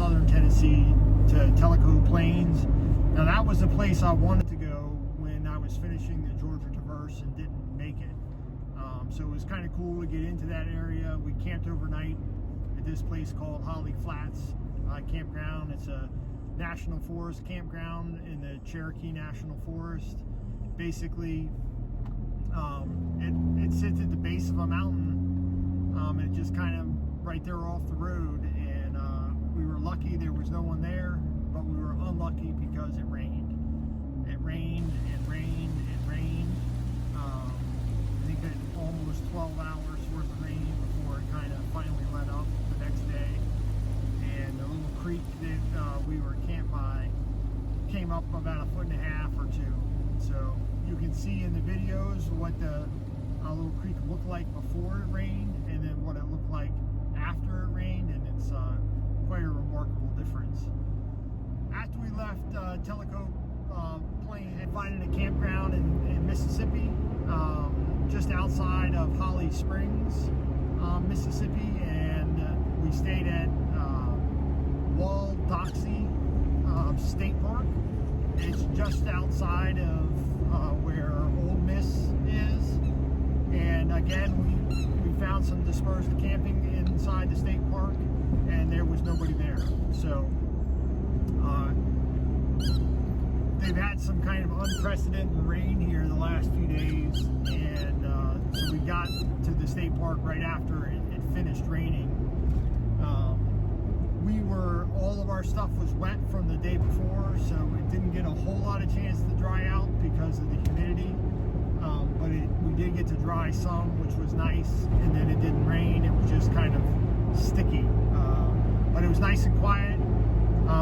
southern Tennessee to Tellico Plains. Now that was the place I wanted to go when I was finishing the Georgia Traverse and didn't make it. So it was kind of cool to get into that area. We camped overnight at this place called Holly Flats Campground. It's a national forest campground in the Cherokee National Forest. Basically, it sits at the base of a mountain. It just kind of right there off the road, and we were lucky there was no one there, but we were unlucky because it rained. It rained and rained and rained. I think it almost 12 hours worth of rain before it kind of finally let up the next day. And the little creek that we were camped by came up about 1.5 feet or 2. So you can see in the videos what the little creek looked like before it rained, and then what it looked like after it rained, and it's quite a remarkable difference. After we left Tellico Plains, and finding a campground in Mississippi, just outside of Holly Springs, Mississippi, and we stayed at Wall-Doxie State Park. It's just outside of where Ole Miss is, and again we found some dispersed camping inside the state park, and there was nobody there. So they've had some kind of unprecedented rain here the last few days, and so we got to the state park right after it finished raining. All of our stuff was wet from the day before, so it didn't get a whole lot of chance to dry out because of the humidity, but we did get to dry some, which was nice, and then it didn't rain. It was just kind of sticky, but it was nice and quiet.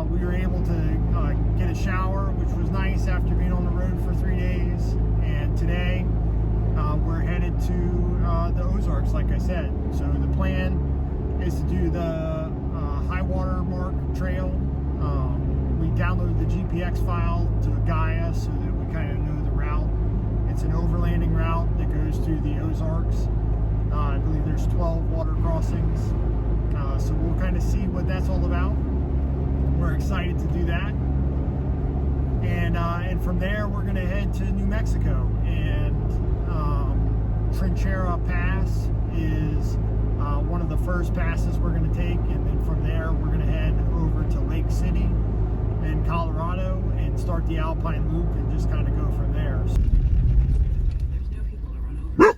We were able to get a shower, which was nice after being on the road for 3 days, and today we're headed to the Ozarks, like I said. So the plan is to do the high water mark trail. We downloaded the GPX file to Gaia so that we kind of know the route. It's an overlanding route that goes through the Ozarks. I believe there's 12 water crossings, so we'll kind of see what that's all about. We're excited to do that, and from there we're going to head to New Mexico, and Trinchera Pass is one of the first passes we're going to take, and then from there we're going to head over to Lake City in Colorado and start the Alpine Loop and just kind of go from there. There's no people to run over.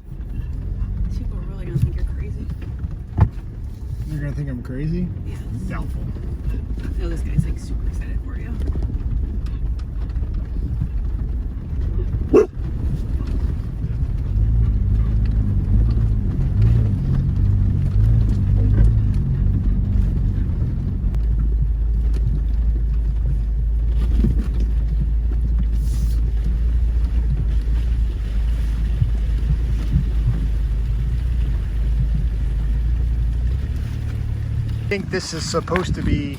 These people are really going to think you're crazy. You're going to think I'm crazy? Yeah. Doubtful. I know this guy's like super excited for you. I think this is supposed to be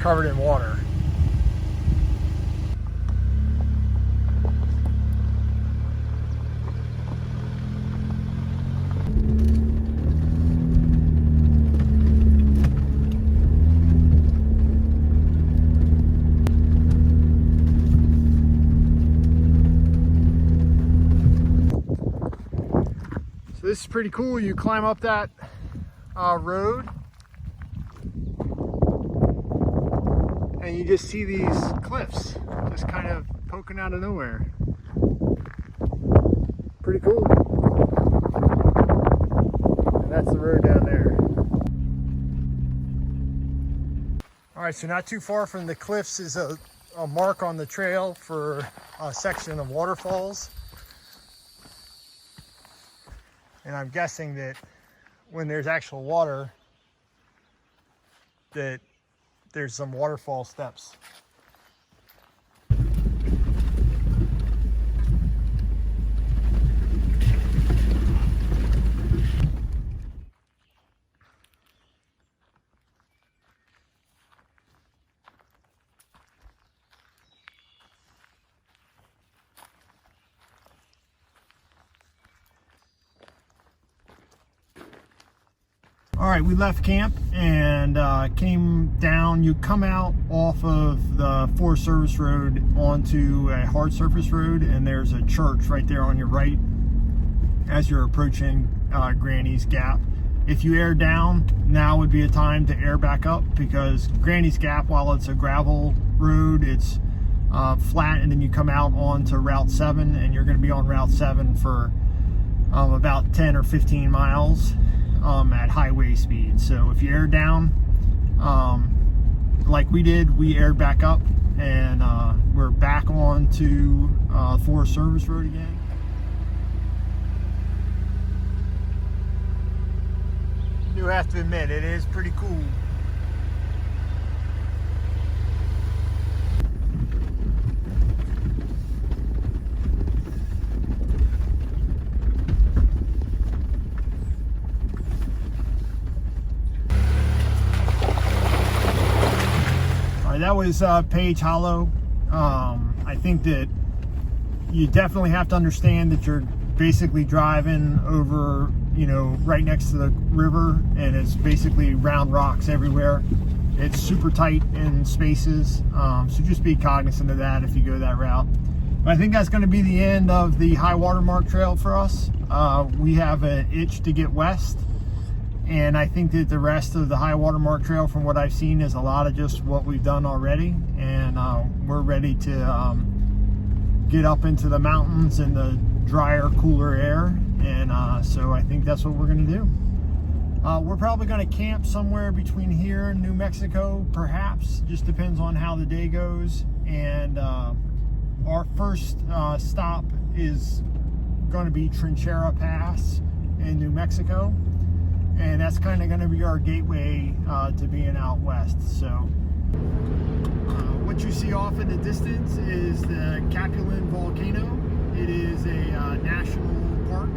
covered in water. So this is pretty cool. You climb up that road, and you just see these cliffs just kind of poking out of nowhere. Pretty cool. And that's the road down there. All right, so not too far from the cliffs is a mark on the trail for a section of waterfalls. And I'm guessing that when there's actual water, that there's some waterfall steps. All right, we left camp and came down. You come out off of the Forest Service Road onto a hard surface road, and there's a church right there on your right as you're approaching Granny's Gap. If you air down, now would be a time to air back up, because Granny's Gap, while it's a gravel road, it's flat, and then you come out onto Route 7, and you're going to be on Route 7 for about 10 or 15 miles at highway speed. So if you air down, like we did, we aired back up, and we're back on to Forest Service Road again. I do have to admit, it is pretty cool. That was Page Hollow. I think that you definitely have to understand that you're basically driving over, you know, right next to the river, and it's basically round rocks everywhere. It's super tight in spaces, so just be cognizant of that if you go that route. But I think that's going to be the end of the high water mark trail for us. We have an itch to get west, and I think that the rest of the high water mark trail, from what I've seen, is a lot of just what we've done already, and we're ready to get up into the mountains and the drier, cooler air, and so I think that's what we're going to do. We're probably going to camp somewhere between here and New Mexico, perhaps. Just depends on how the day goes. And our first stop is going to be Trinchera Pass in New Mexico, and that's kind of going to be our gateway to being out west. So what you see off in the distance is the Capulin volcano. It is a national park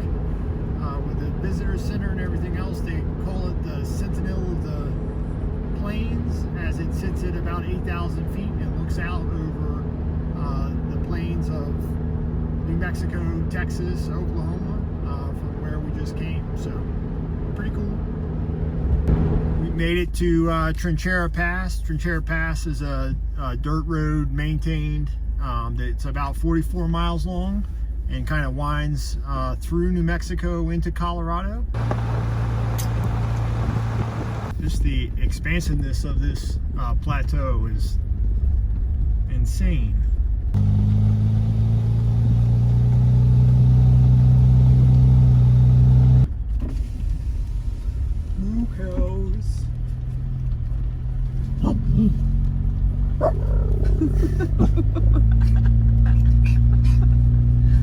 with a visitor center and everything else. They call it the Sentinel of the Plains, as it sits at about 8,000 feet and looks out over the plains of New Mexico, Texas, Oklahoma, from where we just came. So pretty cool. We made it to Trinchera Pass. Trinchera Pass is a dirt road maintained. It's about 44 miles long and kind of winds through New Mexico into Colorado. Just the expansiveness of this plateau is insane. Moo cows.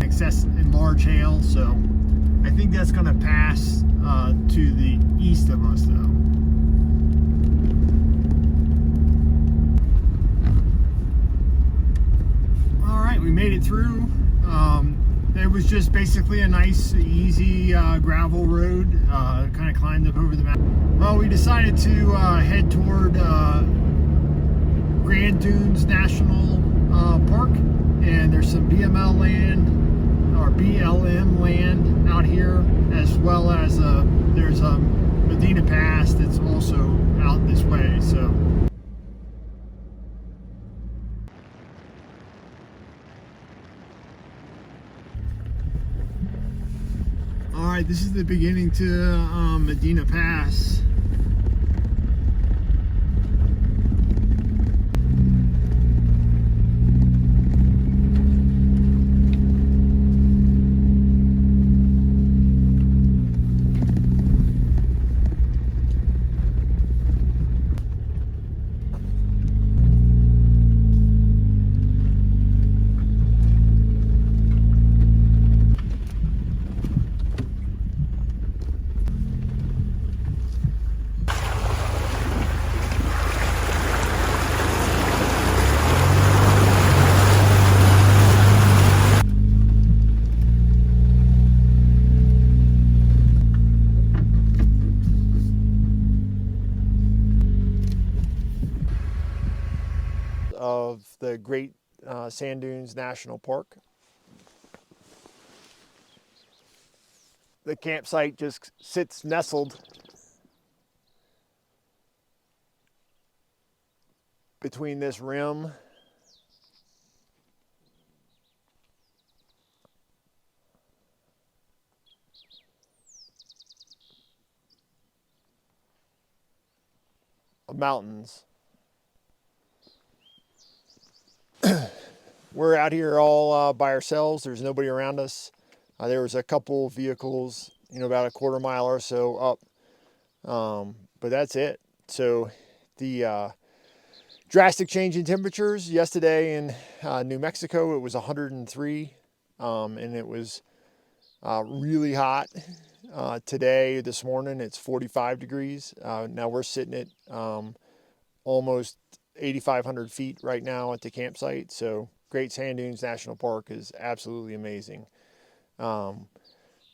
Excess in large hail, so I think that's going to pass to the east of us, though. All right, we made it through. It was just basically a nice, easy gravel road. Kind of climbed up over the mountain. Well, we decided to head toward Grand Dunes National Park, and there's some BML land or BLM land out here, as well as there's a Medina Pass that's also out this way. So all right, this is the beginning to Medina Pass. Of the Great Sand Dunes National Park. The campsite just sits nestled between this rim of mountains. We're out here all by ourselves. There's nobody around us. There was a couple vehicles, you know, about a quarter mile or so up, but that's it. So the drastic change in temperatures yesterday in New Mexico, it was 103, and it was really hot. Today, this morning, it's 45 degrees. Now we're sitting at almost 8,500 feet right now at the campsite. So Great Sand Dunes National Park is absolutely amazing. The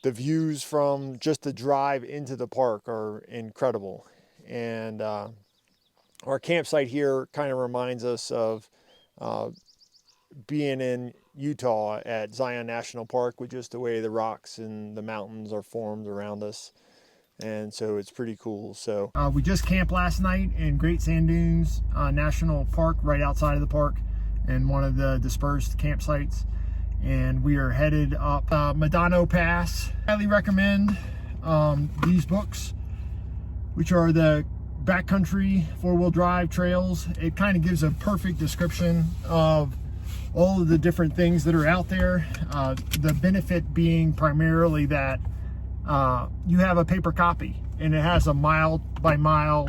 views from just the drive into the park are incredible. And our campsite here kind of reminds us of being in Utah at Zion National Park, with just the way the rocks and the mountains are formed around us. And so it's pretty cool. So we just camped last night in Great Sand Dunes National Park, right outside of the park, in one of the dispersed campsites. And we are headed up Moab Pass. Highly recommend these books, which are the backcountry four-wheel drive trails. It kind of gives a perfect description of all of the different things that are out there. The benefit being primarily that you have a paper copy, and it has a mile by mile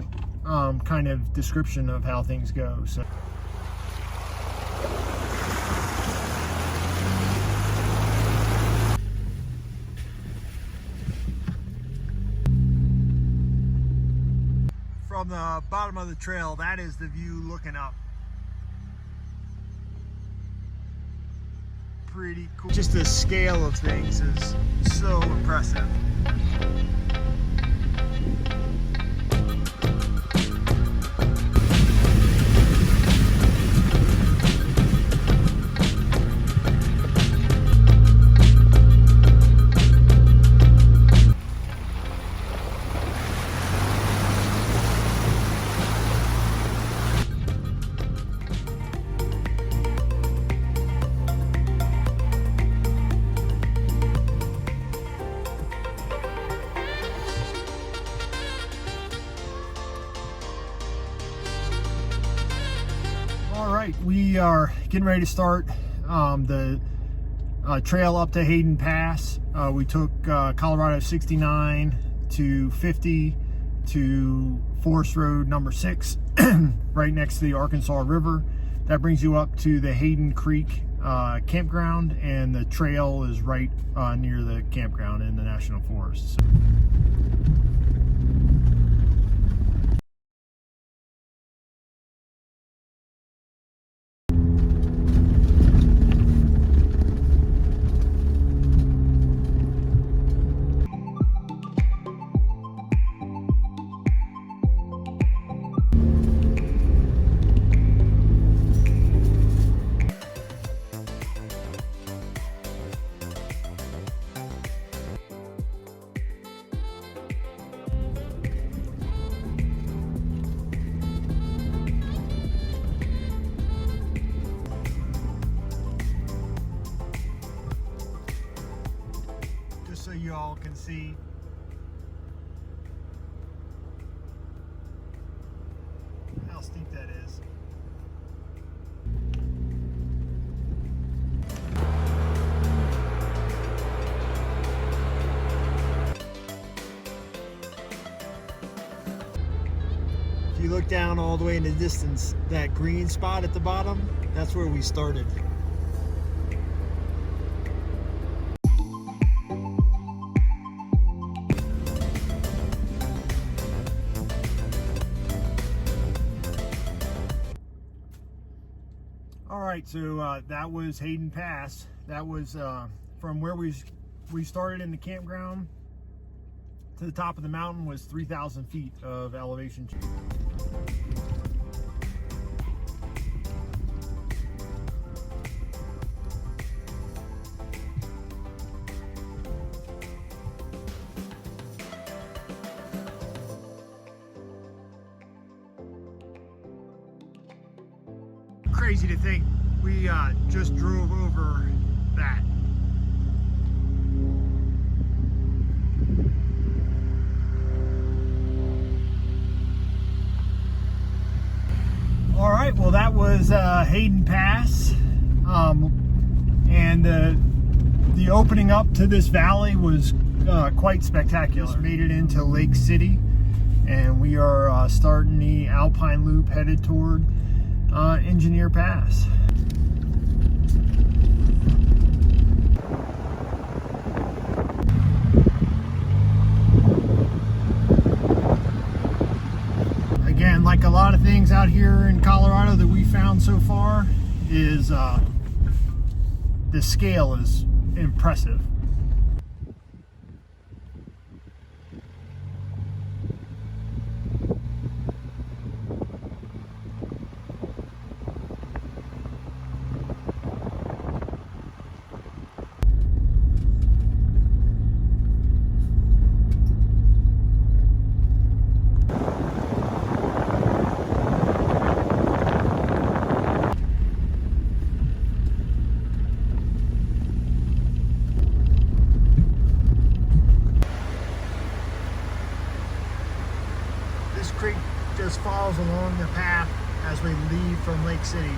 kind of description of how things go. So from the bottom of the trail, that is the view looking up. Pretty cool. Just the scale of things is so impressive. We are getting ready to start the trail up to Hayden Pass. We took Colorado 69 to 50 to Forest Road number 6, right next to the Arkansas River. That brings you up to the Hayden Creek campground, and the trail is right near the campground in the National Forest. So. So you all can see how steep that is. If you look down all the way in the distance, that green spot at the bottom, that's where we started. Alright, so that was Hayden Pass. That was from where we started in the campground to the top of the mountain was 3,000 feet of elevation. crazy to think we just drove over that. All right, well that was Hayden Pass, and the opening up to this valley was quite spectacular. Just made it into Lake City, and we are starting the Alpine Loop headed toward Imogene Pass. Again, like a lot of things out here in Colorado that we found so far, is the scale is impressive. This creek just follows along the path as we leave from Lake City.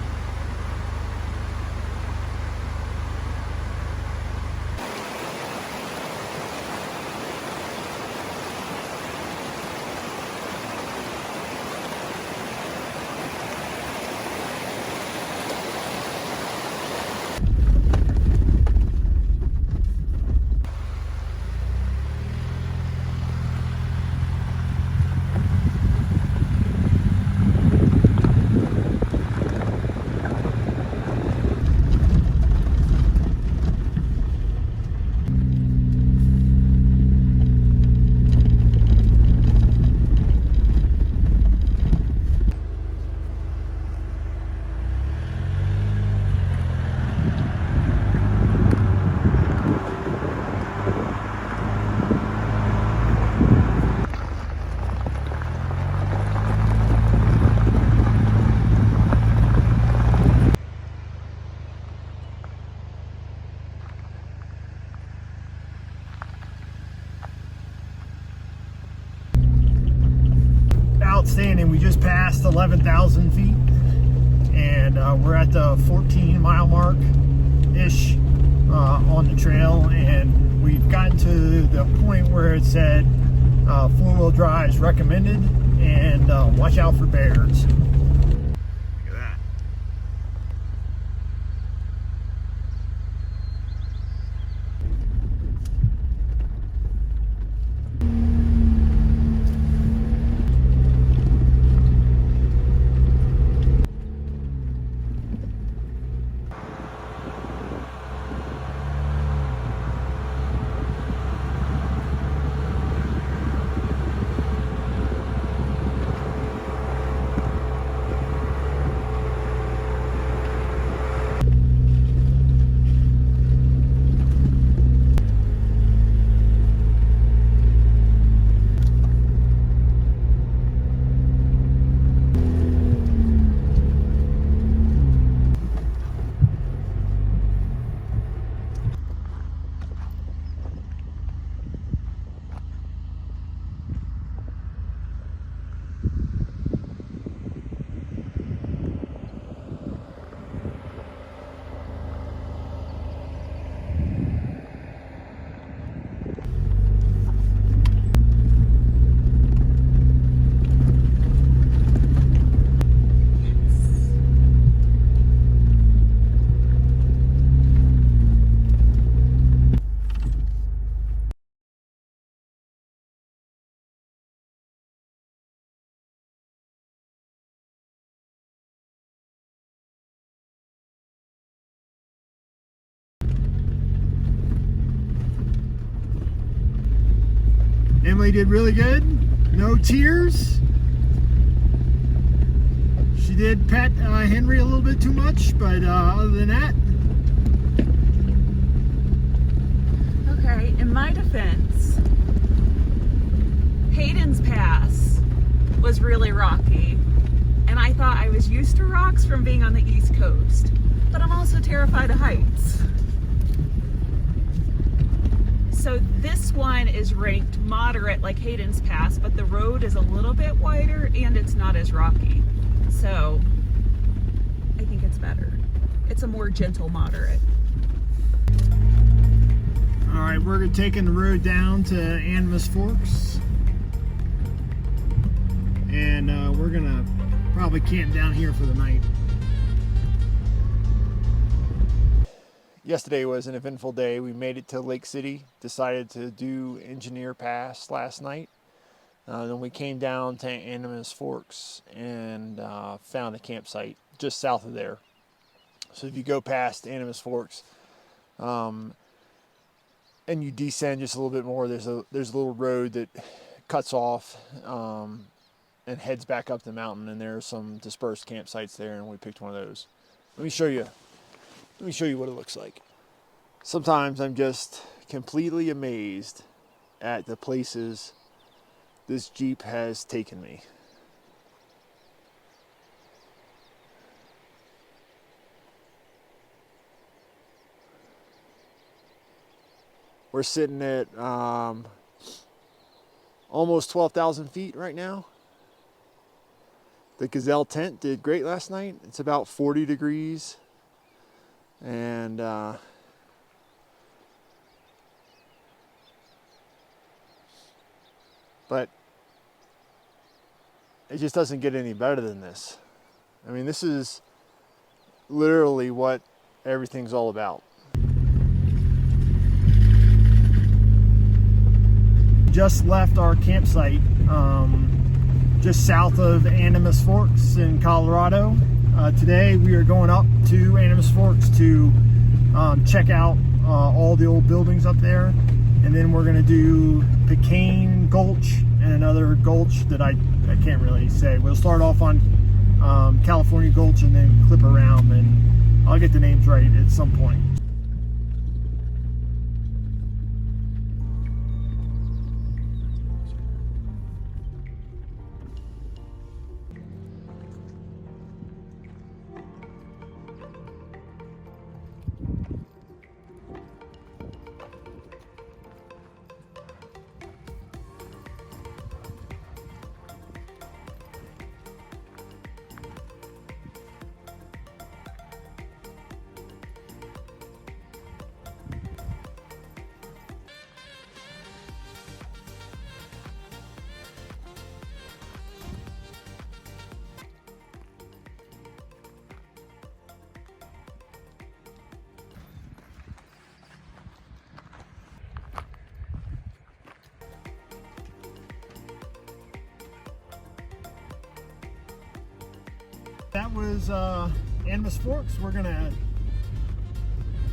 Outstanding. We just passed 11,000 feet, and we're at the 14-mile mark ish on the trail, and we've gotten to the point where it said four-wheel drive is recommended, and watch out for bears. Look at that. Emily did really good. No tears. She did pet Henry a little bit too much, but other than that. Okay, in my defense, Hayden's Pass was really rocky, and and I thought I was used to rocks from being on the East Coast, but I'm also terrified of heights. So this one is ranked moderate like Hayden's Pass, but the road is a little bit wider and it's not as rocky. So I think it's better. It's a more gentle moderate. All right, we're taking the road down to Animas Forks. And we're gonna probably camp down here for the night. Yesterday was an eventful day. We made it to Lake City, decided to do Engineer Pass last night. Then we came down to Animas Forks and found a campsite just south of there. So if you go past Animas Forks and you descend just a little bit more, there's a little road that cuts off and heads back up the mountain, and there are some dispersed campsites there, and we picked one of those. Let me show you what it looks like. Sometimes I'm just completely amazed at the places this Jeep has taken me. We're sitting at almost 12,000 feet right now. The Gazelle tent did great last night. It's about 40 degrees. And but it just doesn't get any better than this. I mean, this is literally what everything's all about. Just left our campsite just south of Animas Forks in Colorado. Today we are going up to Animas Forks to check out all the old buildings up there, and then we're going to do Pecan Gulch and another gulch that I can't really say. We'll start off on California Gulch and then clip around, and I'll get the names right at some point. That was Animas Forks. We're gonna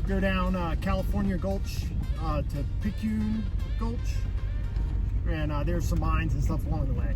go down California Gulch to Pecan Gulch, and there's some mines and stuff along the way.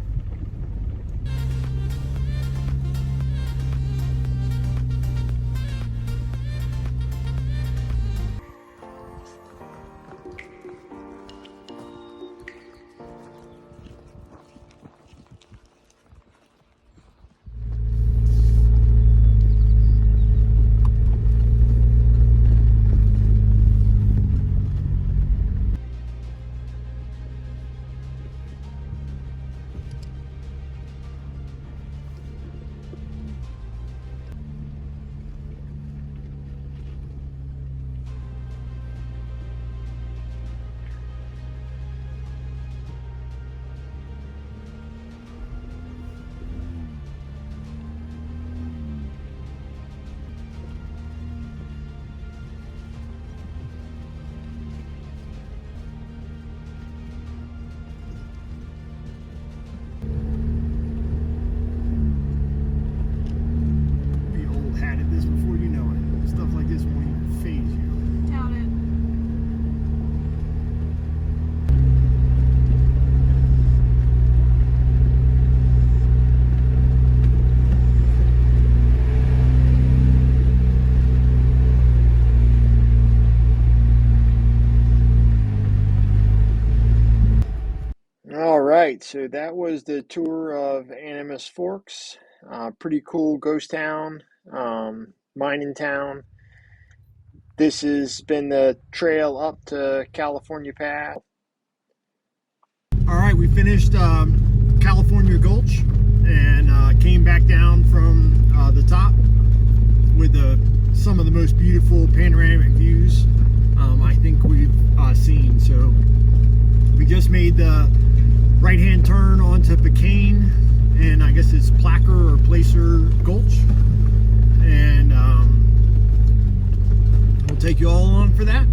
All right, so that was the tour of Animas Forks. Pretty cool ghost town, mining town. This has been the trail up to California Pass. All right, we finished California Gulch and came back down from the top with some of the most beautiful panoramic views I think we've seen. So we just made the right-hand turn onto Pecan, and I guess it's Placer or Placer Gulch, and we'll take you all along for that.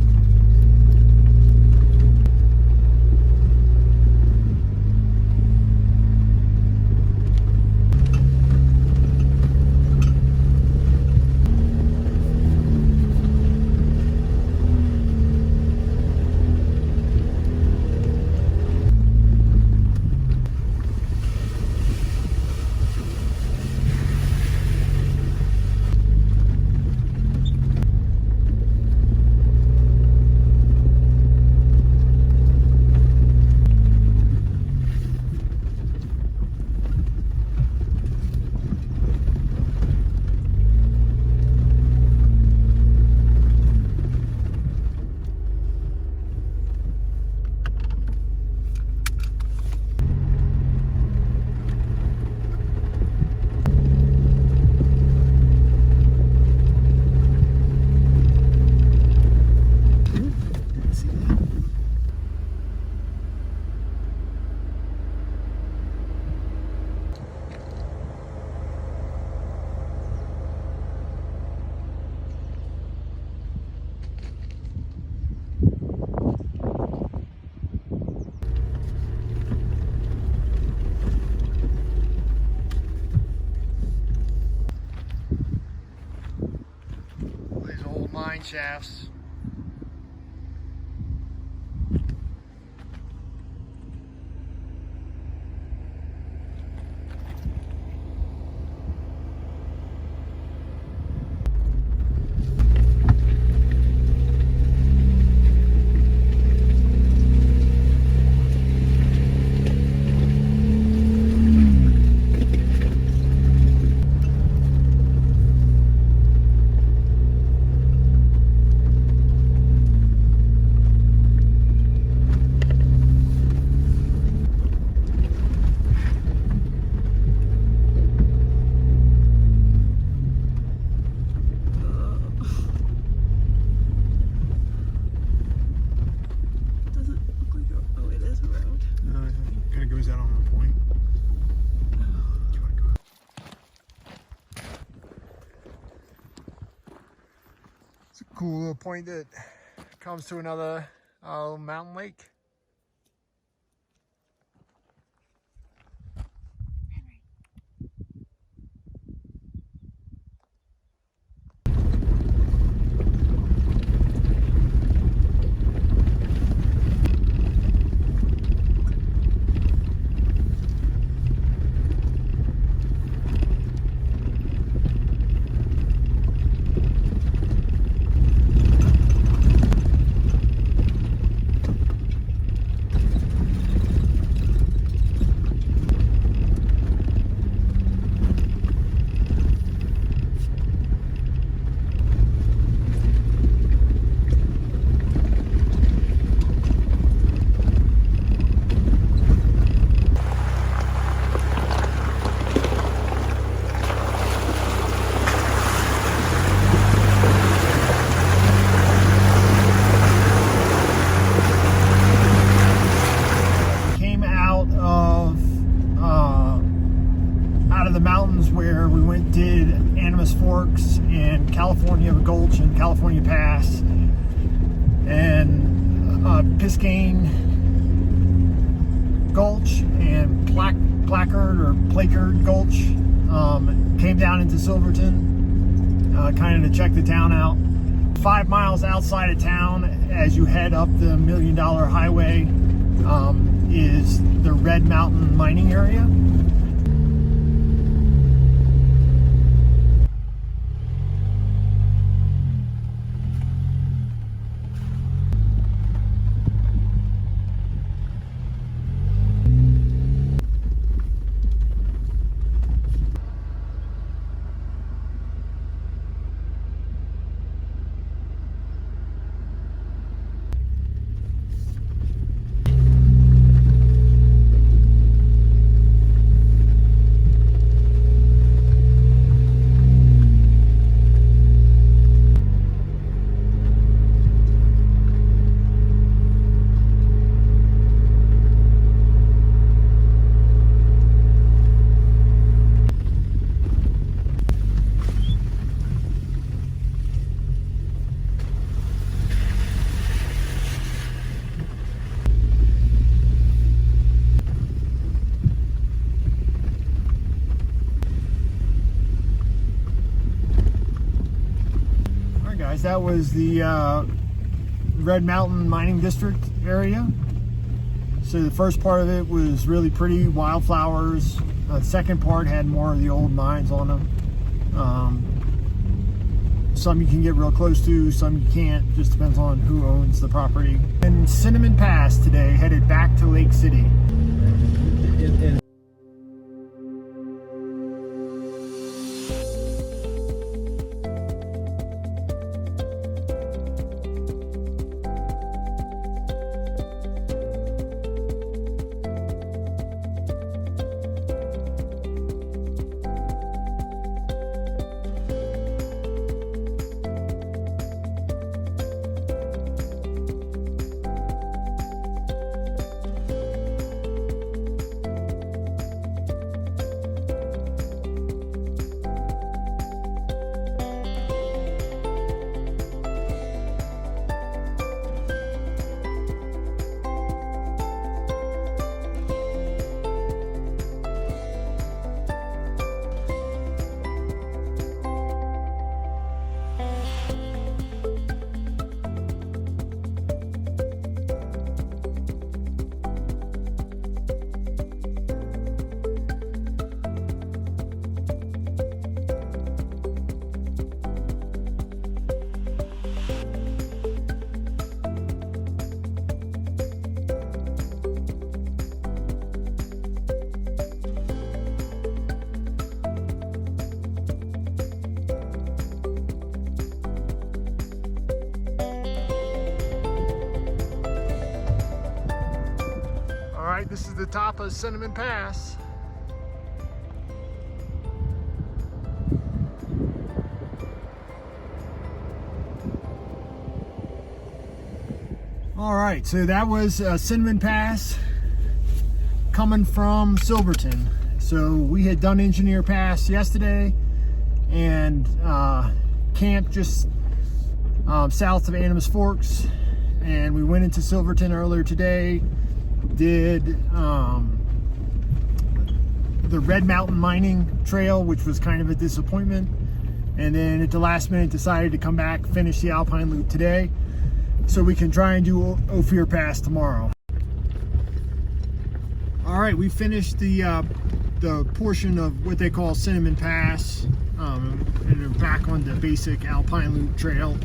Mine shafts. Cool little point that comes to another mountain lake. California Gulch and California Pass, and Piscine Gulch and Placard or Placard Gulch. Came down into Silverton, kind of to check the town out. 5 miles outside of town, as you head up the $1 Million Highway, is the Red Mountain mining area. guys, that was the Red Mountain Mining District area. So the first part of it was really pretty, wildflowers. The second part had more of the old mines on them. Some you can get real close to, some you can't, just depends on who owns the property. And Cinnamon Pass today, headed back to Lake City. This is the top of Cinnamon Pass. All right, so that was Cinnamon Pass coming from Silverton. So we had done Engineer Pass yesterday and camped just south of Animas Forks, and we went into Silverton earlier today. Did the Red Mountain Mining Trail, which was kind of a disappointment, and then at the last minute decided to come back, finish the Alpine Loop today, so we can try and do Ophir Pass tomorrow. All right, we finished the portion of what they call Cinnamon Pass, and we're back on the basic Alpine Loop trail.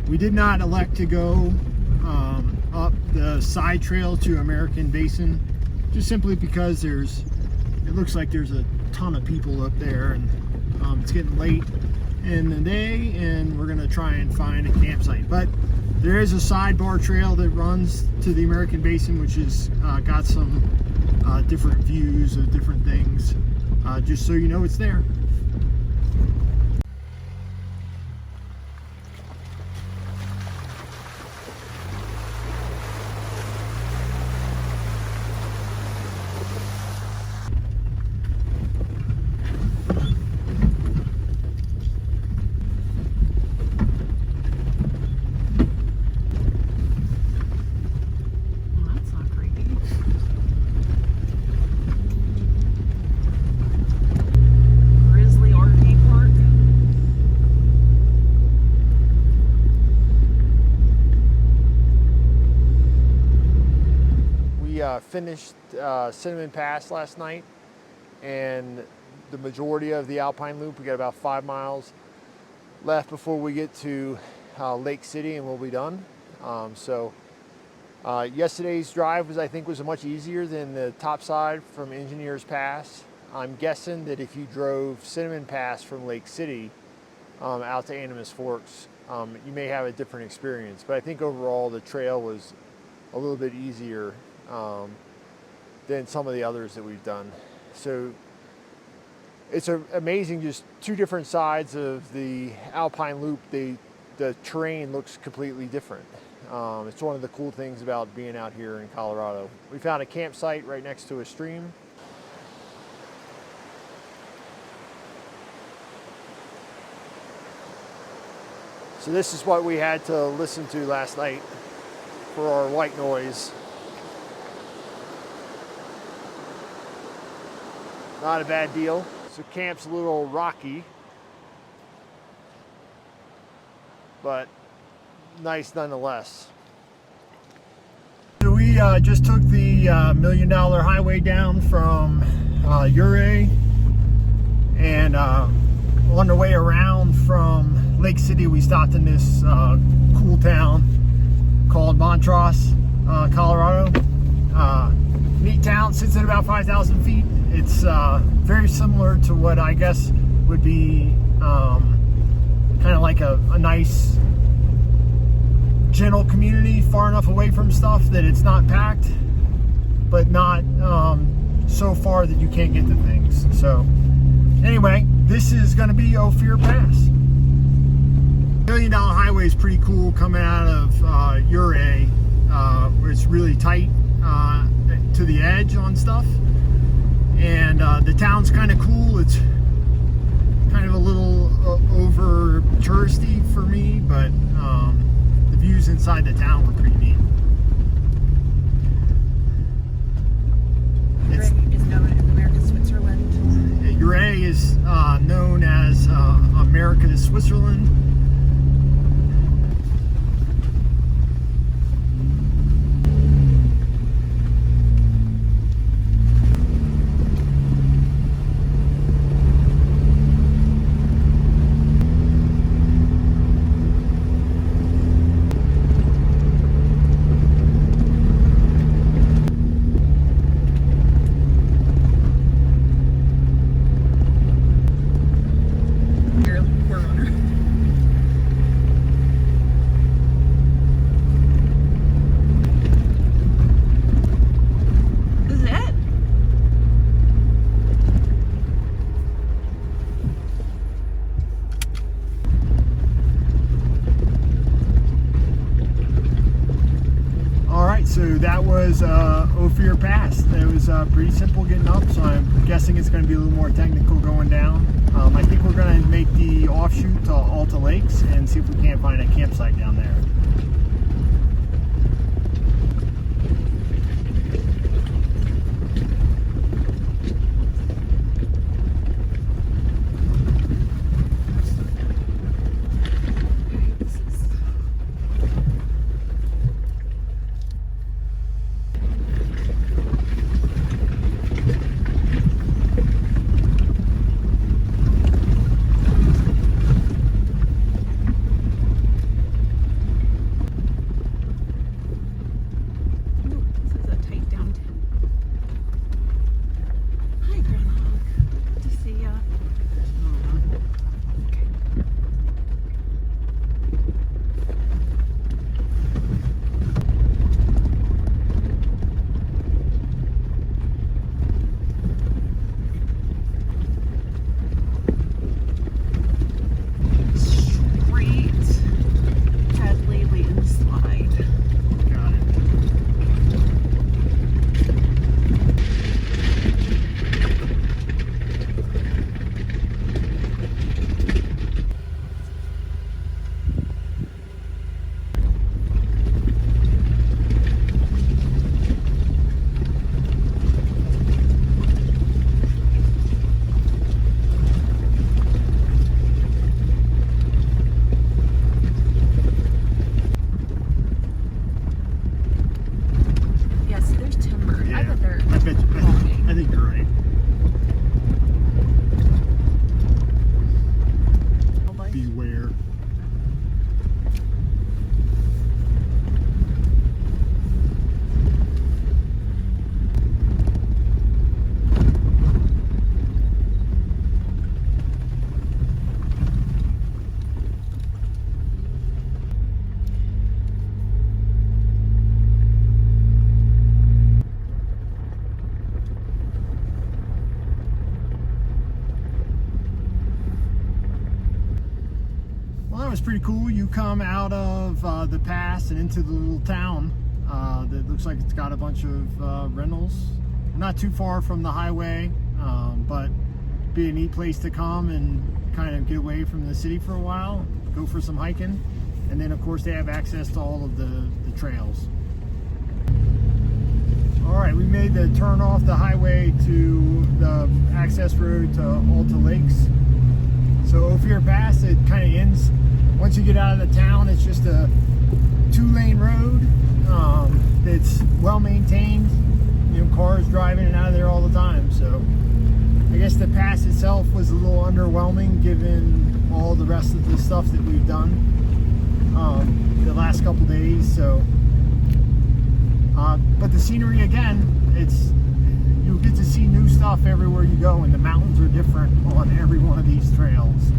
We did not elect to go up the side trail to Moab Basin, just simply because it looks like there's a ton of people up there, and it's getting late in the day, and we're gonna try and find a campsite. But there is a sidebar trail that runs to the Moab Basin, which has got some different views of different things, just so you know it's there. Finished Cinnamon Pass last night, and the majority of the Alpine Loop. We got about 5 miles left before we get to Lake City, and we'll be done. Yesterday's drive I think was much easier than the top side from Engineers Pass. I'm guessing that if you drove Cinnamon Pass from Lake City out to Animas Forks, you may have a different experience. But I think overall the trail was a little bit easier than some of the others that we've done. So it's amazing, just two different sides of the Alpine Loop. The terrain looks completely different. It's one of the cool things about being out here in Colorado. We found a campsite right next to a stream. So this is what we had to listen to last night for our white noise. Not a bad deal. So camp's a little rocky. but nice nonetheless. So we just took the $1 Million Highway down from Ouray, and on the way around from Lake City we stopped in this cool town called Montrose, Colorado. Neat town, sits at about 5,000 feet. It's very similar to what I guess would be kind of like a nice gentle community, far enough away from stuff that it's not packed, but not so far that you can't get to things. So anyway, this is going to be Ophir Pass. $1 Million Highway is pretty cool coming out of Ouray, where it's really tight to the edge on stuff, and the town's kind of cool. It's kind of a little over touristy for me, but the views inside the town were pretty neat. Ouray is known as America's Switzerland. Ouray is known as America's Switzerland. So that was Ophir Pass. It was pretty simple getting up, so I'm guessing it's going to be a little more technical going down. I think we're going to make the offshoot to Alta Lakes and see if we can't find a campsite down there. Was pretty cool. You come out of the pass and into the little town that looks like it's got a bunch of rentals. Not too far from the highway, but be a neat place to come and kind of get away from the city for a while, go for some hiking, and then of course they have access to all of the trails. Alright, we made the turn off the highway to the access road to Alta Lakes. So Ophir Pass, it kind of ends once you get out of the town, it's just a 2-lane road. It's well maintained. You know, cars driving in and out of there all the time. So I guess the pass itself was a little underwhelming given all the rest of the stuff that we've done the last couple days. So, but the scenery again, you'll get to see new stuff everywhere you go, and the mountains are different on every one of these trails.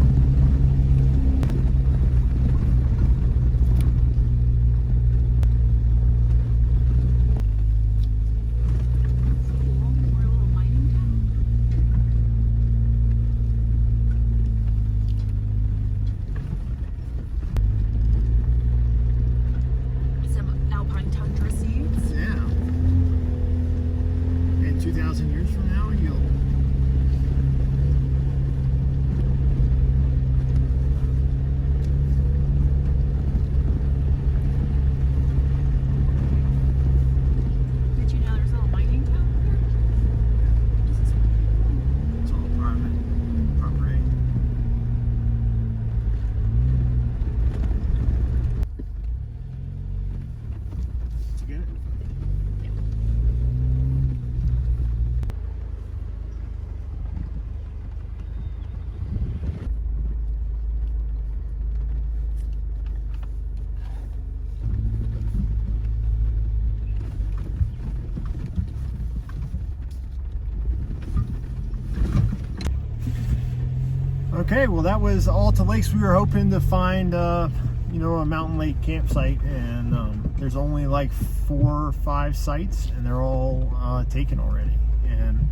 Okay, well that was Alta Lakes. We were hoping to find, you know, a mountain lake campsite, and there's only like 4 or 5 sites, and they're all taken already. And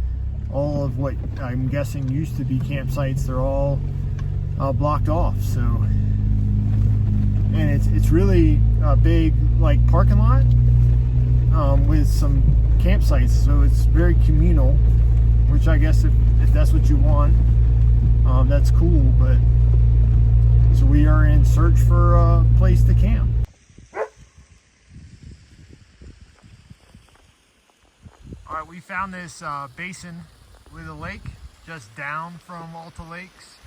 all of what I'm guessing used to be campsites, they're all blocked off. So, and it's really a big like parking lot with some campsites, so it's very communal. Which I guess if that's what you want. That's cool, but so we are in search for a place to camp. All right, we found this basin with a lake just down from Alta Lakes,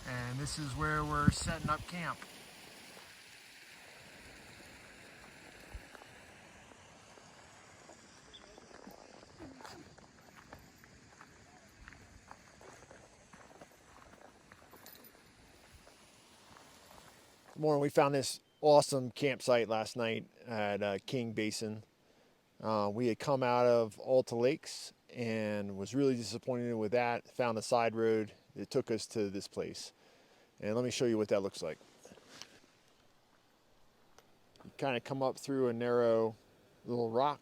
and this is where we're setting up camp. Morning. We found this awesome campsite last night at King Basin. We had come out of Alta Lakes and was really disappointed with that. Found a side road that took us to this place. And let me show you what that looks like. You kind of come up through a narrow little rock.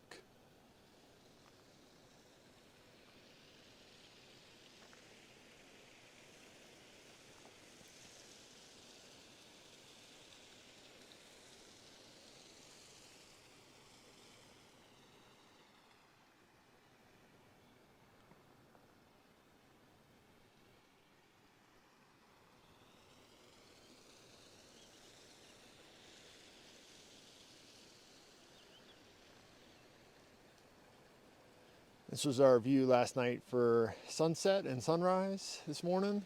This was our view last night for sunset and sunrise this morning.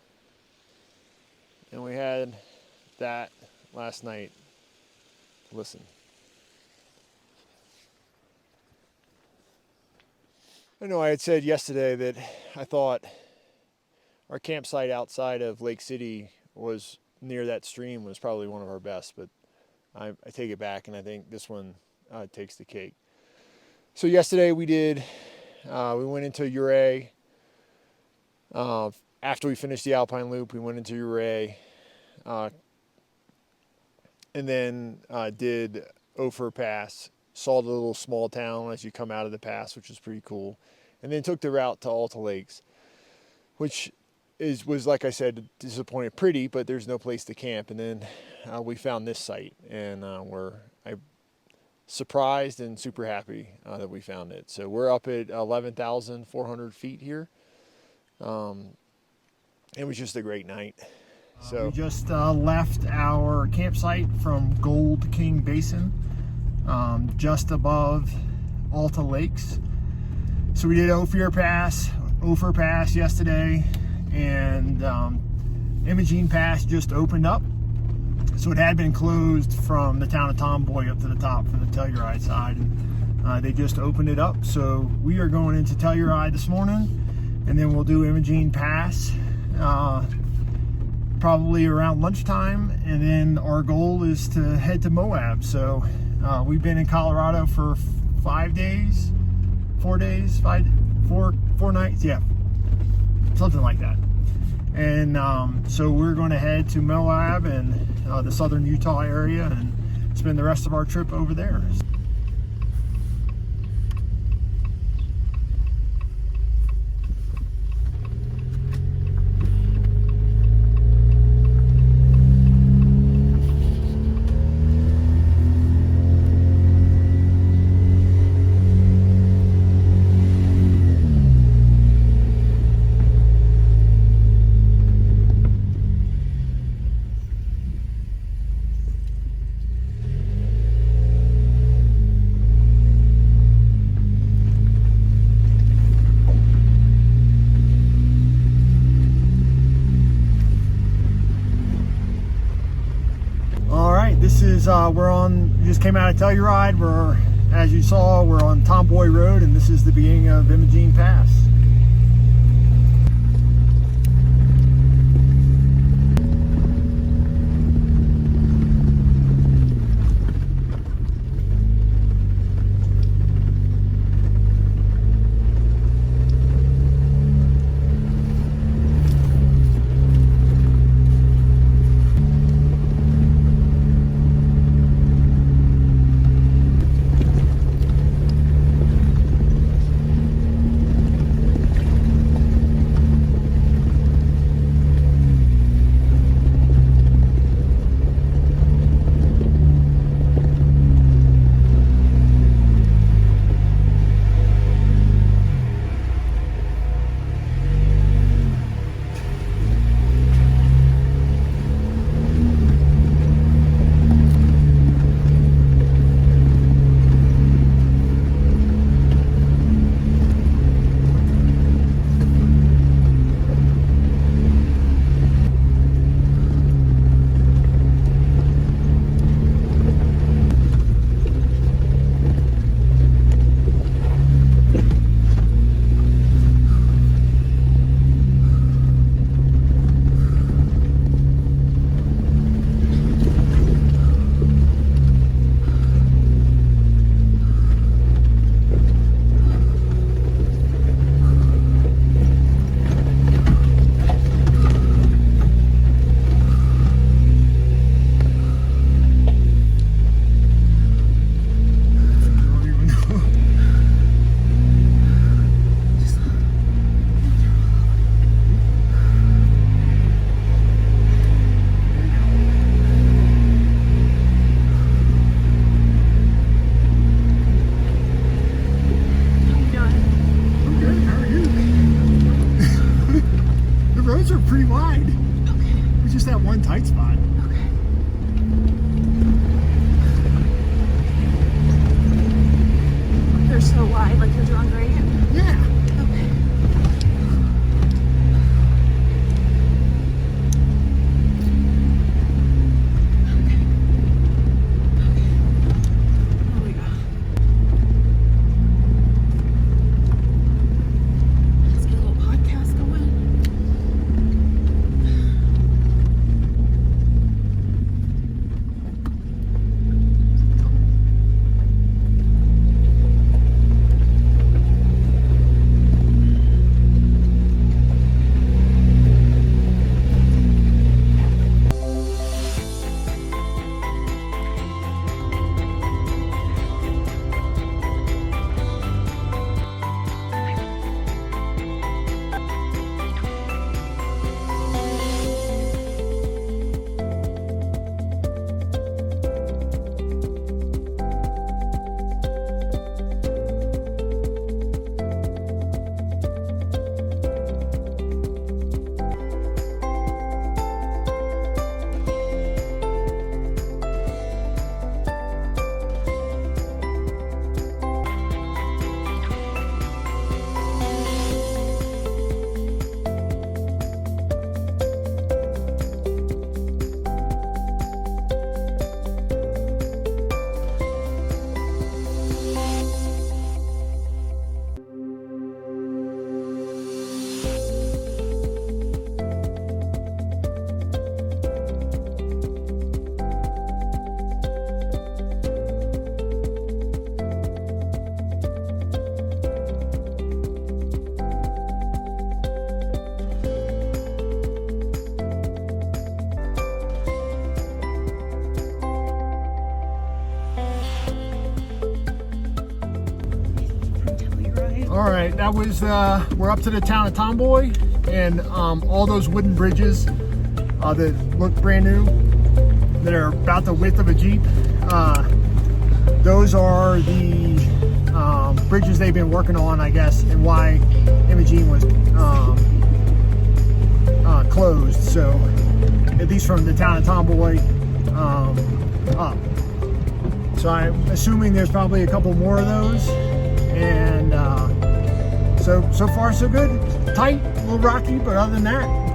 And we had that last night. Listen. I know I had said yesterday that I thought our campsite outside of Lake City was near that stream was probably one of our best, but I take it back, and I think this one takes the cake. So yesterday we went into Ouray. After we finished the Alpine Loop, we went into Ouray, and then did Ophir Pass. Saw the little small town as you come out of the pass, which was pretty cool. And then took the route to Alta Lakes, which was, like I said, disappointed. Pretty, but there's no place to camp. And then we found this site, and I'm surprised and super happy that we found it. So we're up at 11,400 feet here. It was just a great night. So we just left our campsite from Gold King Basin, just above Alta Lakes. So we did Ophir Pass yesterday, and Imogene Pass just opened up. So it had been closed from the town of Tomboy up to the top from the Telluride side. And they just opened it up. So we are going into Telluride this morning, and then we'll do Imogene Pass probably around lunchtime. And then our goal is to head to Moab. So we've been in Colorado for 4 nights, yeah, something like that. And so we're going to head to Moab and the southern Utah area and spend the rest of our trip over there. This is, we just came out of Telluride. As you saw, we're on Tomboy Road, and this is the beginning of Imogene Pass. tight spot. Okay. They're so wide, like they're doing gradient? Yeah. Okay. All right, that was, we're up to the town of Tomboy, and all those wooden bridges that look brand new, that are about the width of a Jeep, those are the bridges they've been working on, I guess, and why Imogene was closed. So, at least from the town of Tomboy up. So I'm assuming there's probably a couple more of those, and so far so good. Tight, a little rocky, but other than that,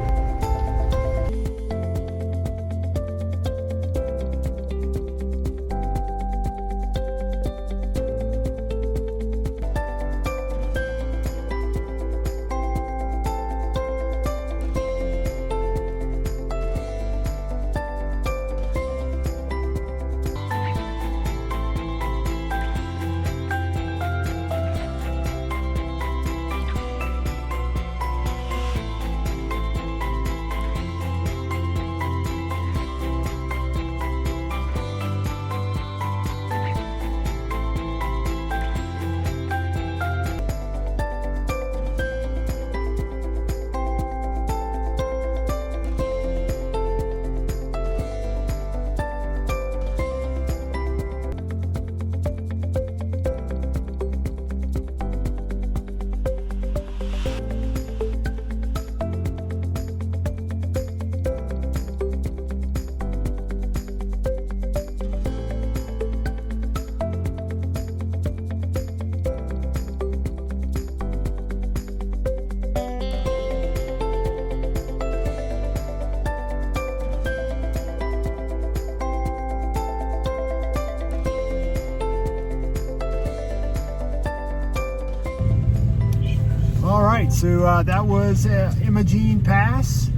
so that was Imogene Pass.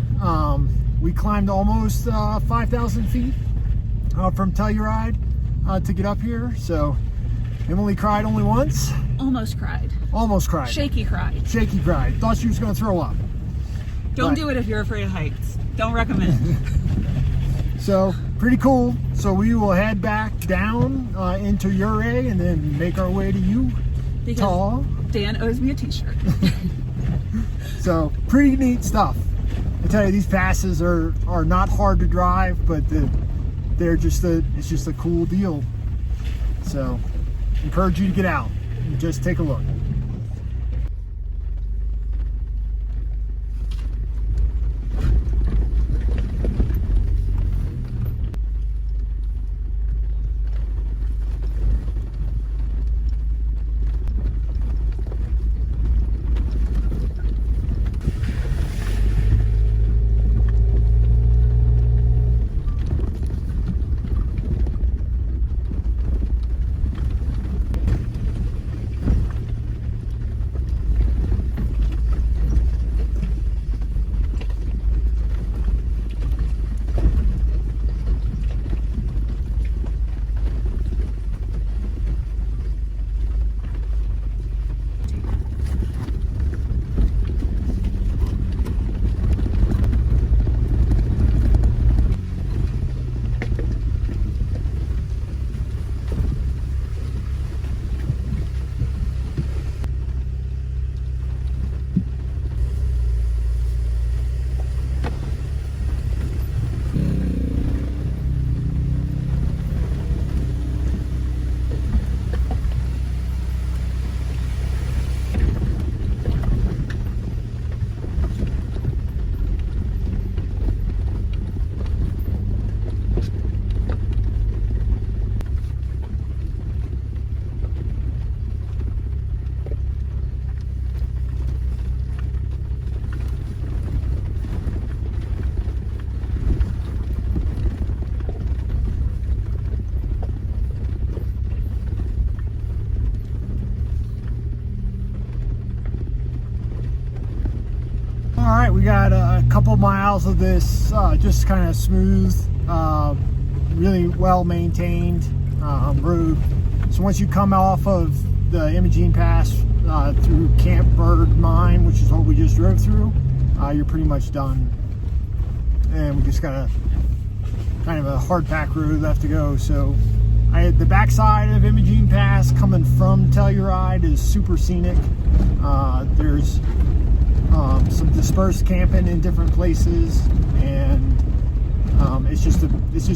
We climbed almost 5,000 feet from Telluride to get up here. So Emily cried only once. Almost cried. Almost cried. Shaky cried. Shaky cried. Thought she was going to throw up. Don't do it if you're afraid of heights. Don't recommend. So pretty cool. So we will head back down into Ouray and then make our way to Utah. Dan owes me a t-shirt. So pretty neat stuff. I tell you, these passes are not hard to drive, but they're just it's just a cool deal. So encourage you to get out and just take a look. Alright, we got a couple miles of this just kind of smooth, really well maintained road. So once you come off of the Imogene Pass through Camp Bird Mine, which is what we just drove through, you're pretty much done. And we just got a kind of a hard pack road left to go. So The backside of Imogene Pass coming from Telluride is super scenic. There's some dispersed camping in different places, and it's just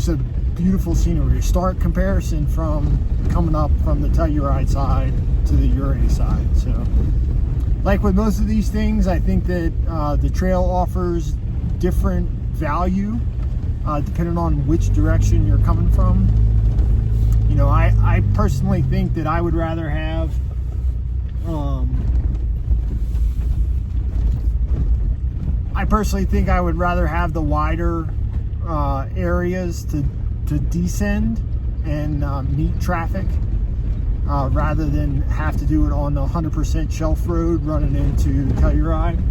a beautiful scenery. Stark comparison from coming up from the Telluride side to the Uray side. So, like with most of these things, I think that the trail offers different value depending on which direction you're coming from. You know, I personally think that I would rather have the wider areas to descend and meet traffic rather than have to do it on the 100% shelf road running into Telluride.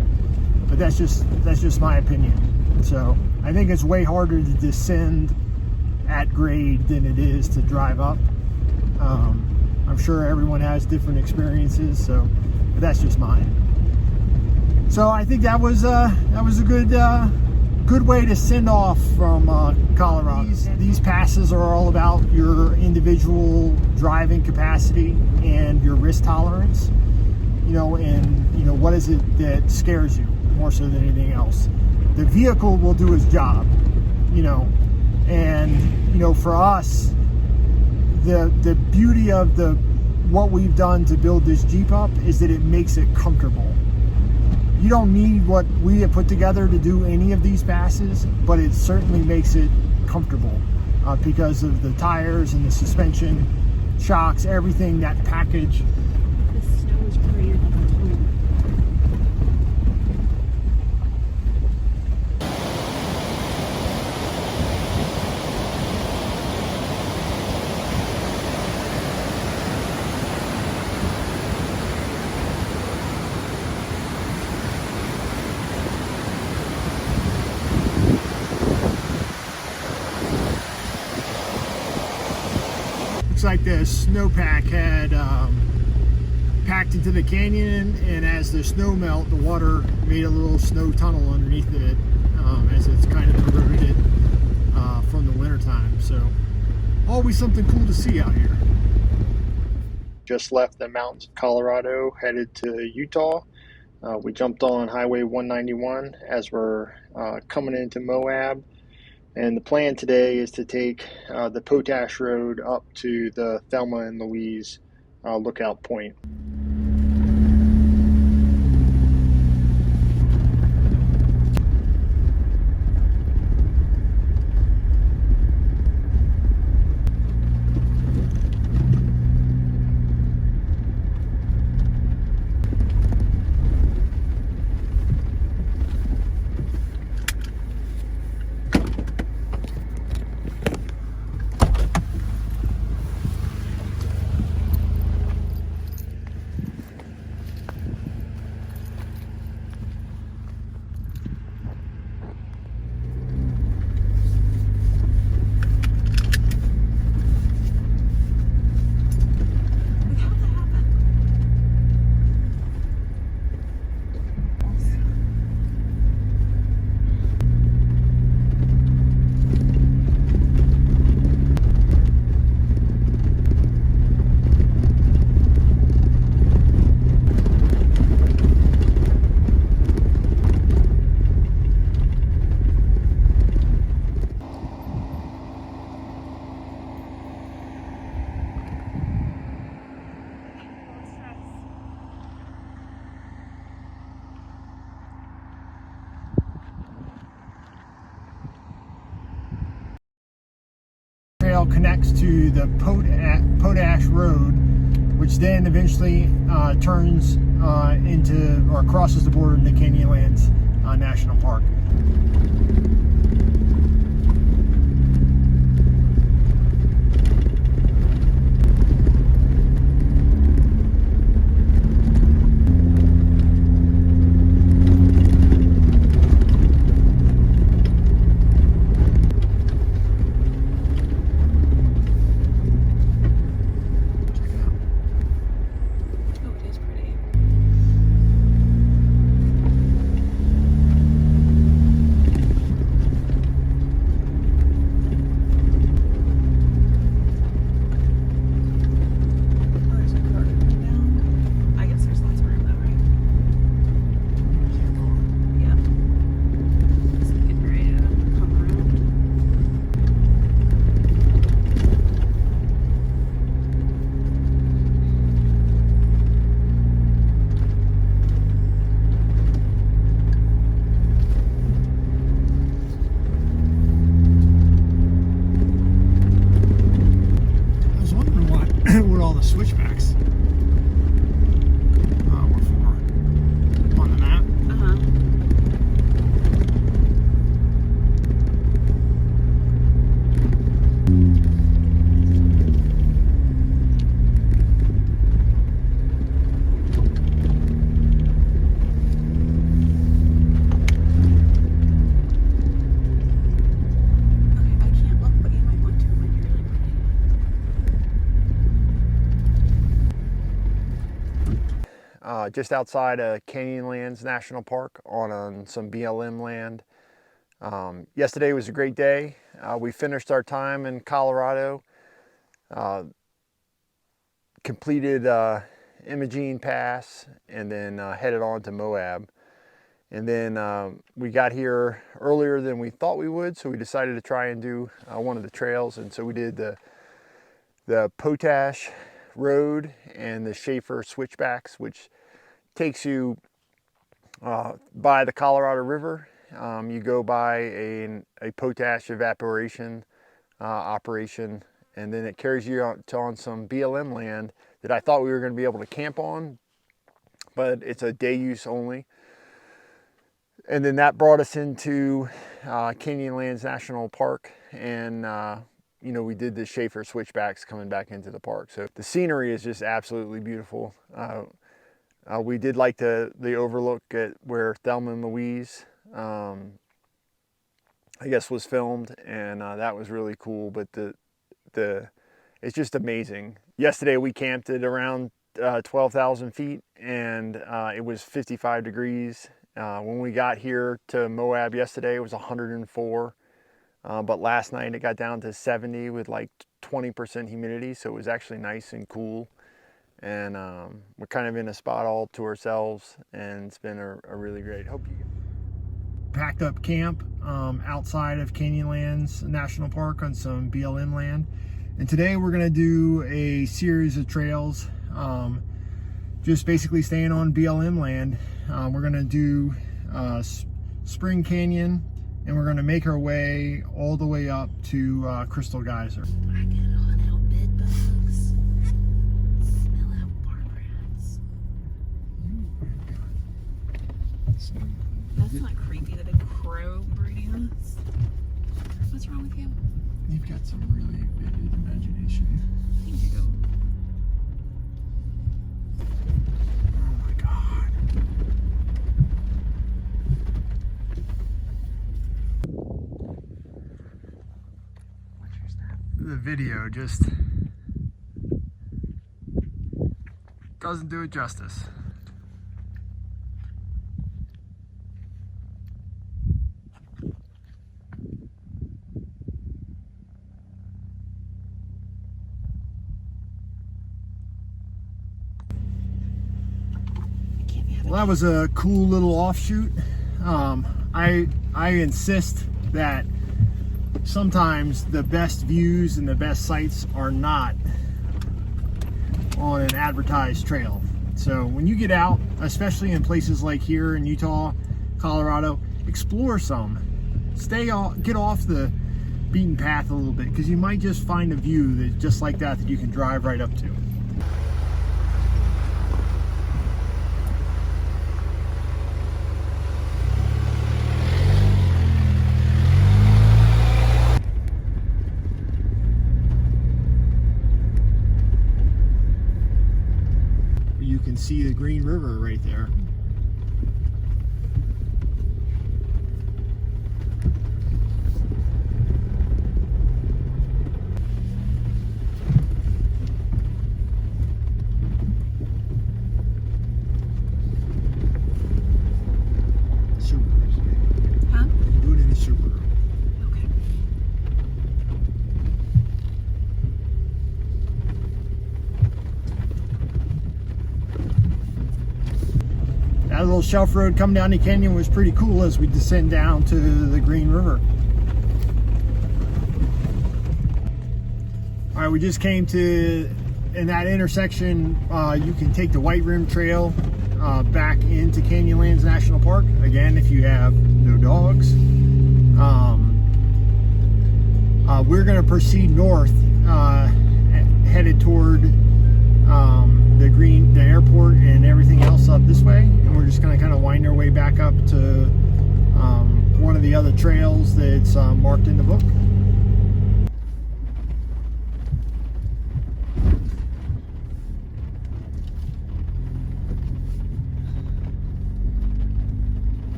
But that's just my opinion. So I think it's way harder to descend at grade than it is to drive up. I'm sure everyone has different experiences, so but that's just mine. So I think that was a good way to send off from Colorado. These passes are all about your individual driving capacity and your risk tolerance. You know, and you know, what is it that scares you more so than anything else? The vehicle will do its job, you know, and you know, for us, the beauty of what we've done to build this Jeep up is that it makes it comfortable. You don't need what we have put together to do any of these passes, but it certainly makes it comfortable because of the tires and the suspension, shocks, everything, that package. The snow is great. Looks like the snowpack had packed into the canyon, and as the snow melt, the water made a little snow tunnel underneath it as it's kind of eroded from the winter time. So always something cool to see out here. Just left the mountains of Colorado, headed to Utah. We jumped on Highway 191 as we're coming into Moab. And the plan today is to take the Potash Road up to the Thelma and Louise lookout point. Connects to the Potash Road, which then eventually turns into or crosses the border into Canyonlands National Park. just outside of Canyonlands National Park on some BLM land. Yesterday was a great day. We finished our time in Colorado, completed Imogene Pass, and then headed on to Moab. And then we got here earlier than we thought we would, so we decided to try and do one of the trails. And so we did the Potash Road and the Schaefer Switchbacks, which takes you by the Colorado River. You go by a potash evaporation operation, and then it carries you on some BLM land that I thought we were going to be able to camp on, but it's a day use only. And then that brought us into Canyonlands National Park, and you know, we did the Schaefer Switchbacks coming back into the park. So the scenery is just absolutely beautiful. We did like the overlook at where Thelma and Louise, I guess, was filmed, and that was really cool. But it's just amazing. Yesterday we camped at around 12,000 feet, and it was 55 degrees. When we got here to Moab yesterday, it was 104. But last night it got down to 70 with like 20% humidity, so it was actually nice and cool. And we're kind of in a spot all to ourselves, and it's been a really great. Hope you packed up camp outside of Canyonlands National Park on some BLM land. And today we're gonna do a series of trails, just basically staying on BLM land. We're gonna do Spring Canyon, and we're gonna make our way all the way up to Crystal Geyser. I get on out bed bugs. Smell out bark rats. That's not creepy, the big crow breeding us. What's wrong with you? You've got some really vivid imagination. Thank you. Oh my God. The video just doesn't do it justice. Well, that was a cool little offshoot. I insist that sometimes the best views and the best sights are not on an advertised trail. So when you get out, especially in places like here in Utah, Colorado, explore some. Get off the beaten path a little bit, because you might just find a view that's just like that you can drive right up to. You can see the Green River right there. Huh? Do it in the Subaru. Okay. That little shelf road coming down the canyon was pretty cool as we descend down to the Green River. All right, we just came to, in that intersection, you can take the White Rim Trail back into Canyonlands National Park. Again, if you have no dogs. We're gonna proceed north, headed toward the airport and everything else up this way, and we're just going to kind of wind our way back up to one of the other trails that's marked in the book.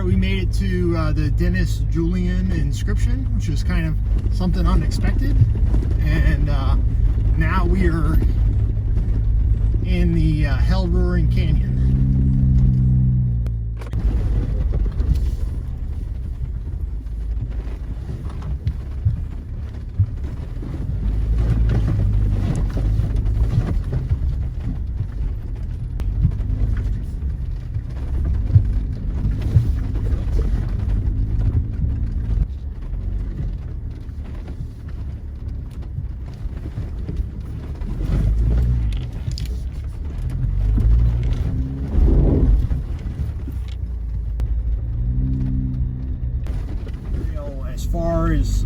right, we made it to the Dennis Julian inscription, which was kind of something unexpected. And now we are in the Hell Roaring Canyon. As far as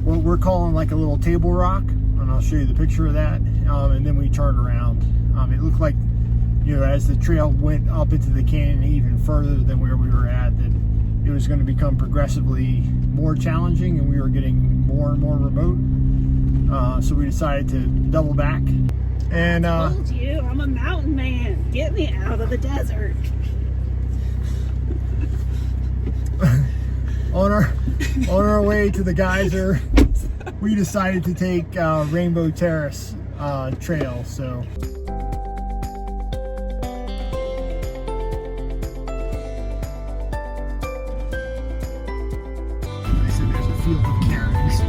what we're calling like a little table rock, and I'll show you the picture of that, and then we turn around. It looked like, you know, as the trail went up into the canyon even further than where we were at, that it was going to become progressively more challenging and we were getting more and more remote. So we decided to double back. And I told you, I'm a mountain man. Get me out of the desert. On our way to the Geyser, we decided to take Rainbow Terrace trail. So I said there's a field of Karens.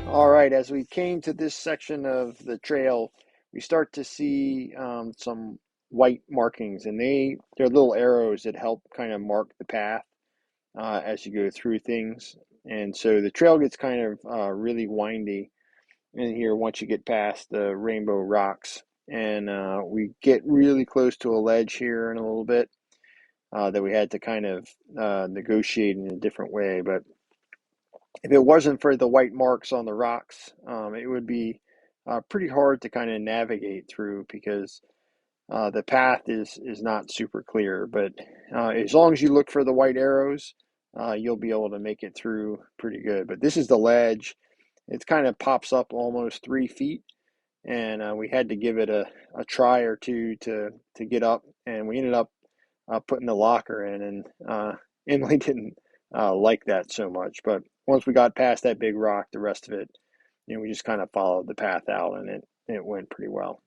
All right, as we came to this section of the trail, we start to see some white markings, and they're little arrows that help kind of mark the path as you go through things. And so the trail gets kind of really windy in here once you get past the Rainbow Rocks. And we get really close to a ledge here in a little bit that we had to kind of negotiate in a different way. But if it wasn't for the white marks on the rocks, it would be pretty hard to kind of navigate through, because the path is not super clear. But as long as you look for the white arrows, you'll be able to make it through pretty good. But this is the ledge. It kind of pops up almost 3 feet, and we had to give it a try or two to get up, and we ended up putting the locker in, and Emily didn't like that so much. But once we got past that big rock, the rest of it, you know, we just kind of followed the path out, and it went pretty well.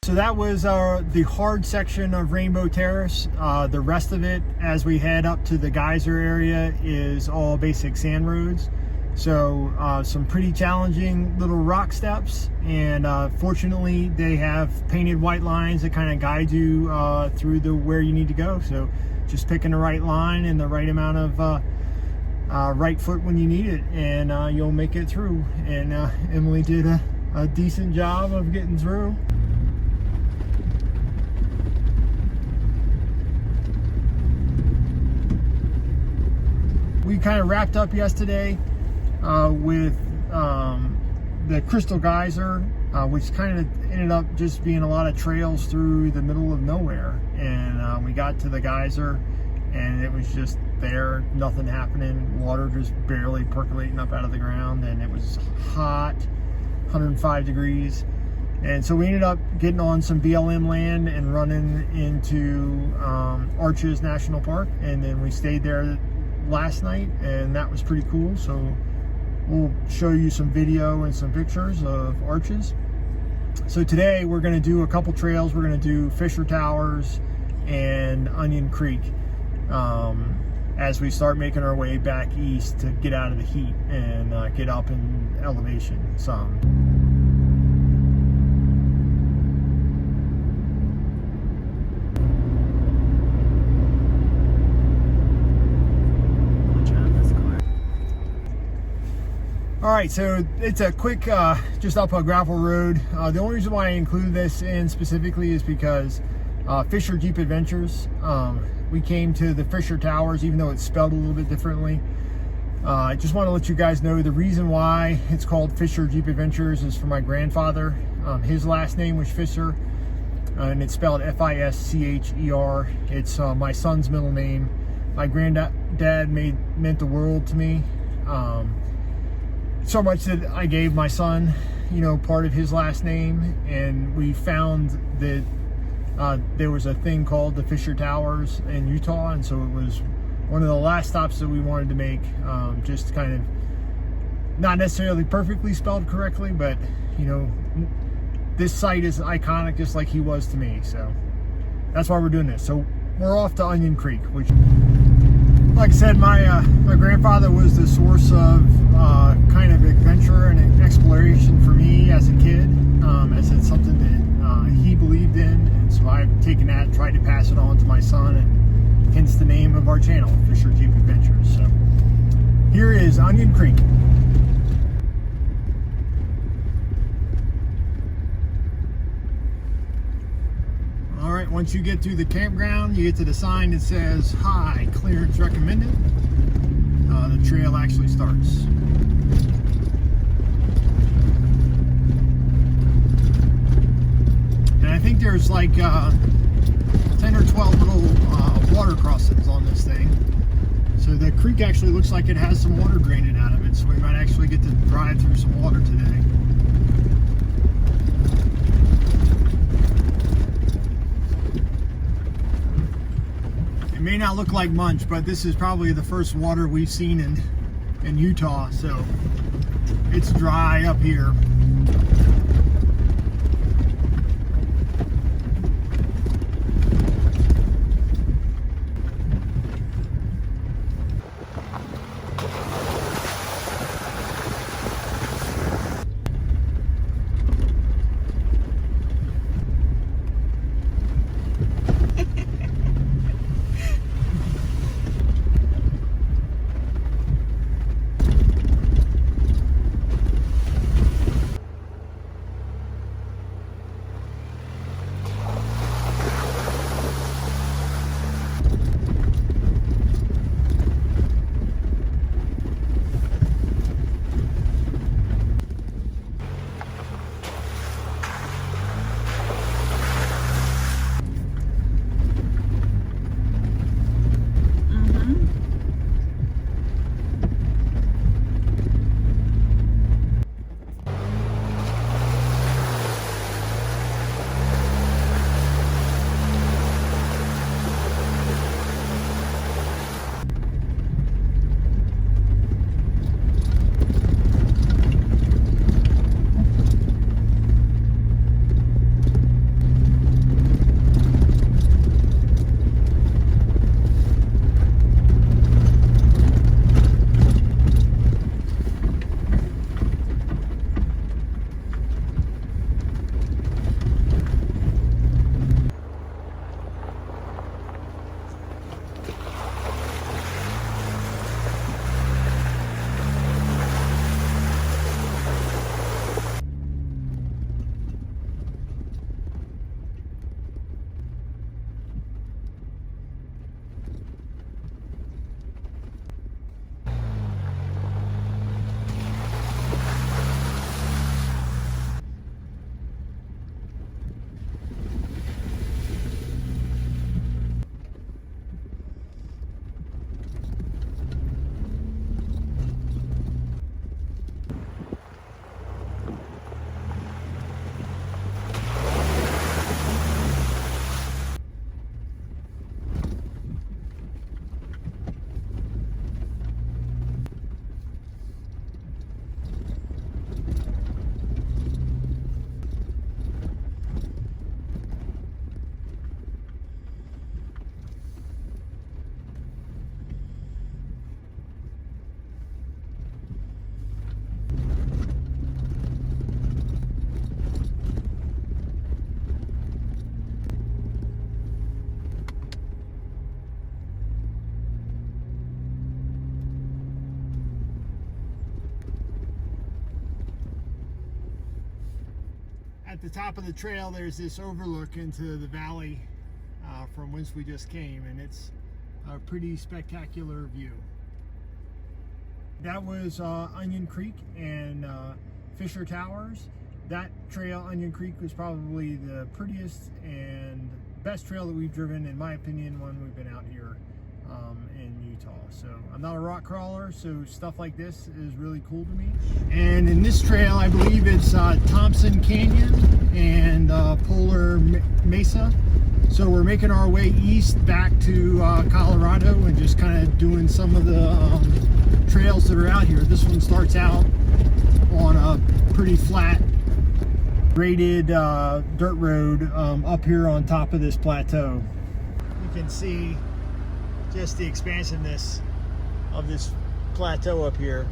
So that was the hard section of Rainbow Terrace. The rest of it, as we head up to the Geyser area, is all basic sand roads. So some pretty challenging little rock steps, and fortunately they have painted white lines that kind of guide you through where you need to go. So just picking the right line and the right amount of right foot when you need it, and you'll make it through. And Emily did a decent job of getting through. We kind of wrapped up yesterday with the Crystal Geyser, which kind of ended up just being a lot of trails through the middle of nowhere. And we got to the Geyser, and it was just there, nothing happening, water just barely percolating up out of the ground, and it was hot, 105 degrees. And so we ended up getting on some BLM land and running into Arches National Park, and then we stayed there last night, and that was pretty cool. So we'll show you some video and some pictures of Arches. So today we're going to do a couple trails. We're going to do Fisher Towers and Onion Creek as we start making our way back east to get out of the heat and get up in elevation some. All right, so it's a quick, just up a gravel road. The only reason why I included this in specifically is because Fisher Jeep Adventures, we came to the Fisher Towers, even though it's spelled a little bit differently. I just want to let you guys know the reason why it's called Fisher Jeep Adventures is for my grandfather. His last name was Fisher, and it's spelled Fischer. It's my son's middle name. My granddad meant the world to me, so much that I gave my son, you know, part of his last name. And we found that there was a thing called the Fisher Towers in Utah, and so it was one of the last stops that we wanted to make, just kind of not necessarily perfectly spelled correctly, but you know, this site is iconic just like he was to me, so that's why we're doing this. So we're off to Onion Creek, which, like I said, my grandfather was the source of kind of adventure and exploration for me as a kid, as it's something that he believed in, and so I've taken that and tried to pass it on to my son, and hence the name of our channel, Fisher Jeep Adventures. So here is Onion Creek. All right, once you get to the campground, you get to the sign that says "High Clearance Recommended." The trail actually starts. And I think there's like 10 or 12 little water crossings on this thing. So the creek actually looks like it has some water draining out of it, so we might actually get to drive through some water today. It may not look like much, but this is probably the first water we've seen in Utah, so it's dry up here. At the top of the trail, there's this overlook into the valley from whence we just came, and it's a pretty spectacular view. That was Onion Creek and Fisher Towers, that trail, Onion Creek, was probably the prettiest and best trail that we've driven, in my opinion, when we've been out here in Utah. So I'm not a rock crawler, so stuff like this is really cool to me. And in this trail, I believe it's Thompson Canyon and Polar Mesa. So we're making our way east back to Colorado and just kind of doing some of the trails that are out here. This one starts out on a pretty flat graded dirt road up here on top of this plateau. You can see just the expansiveness of this plateau up here.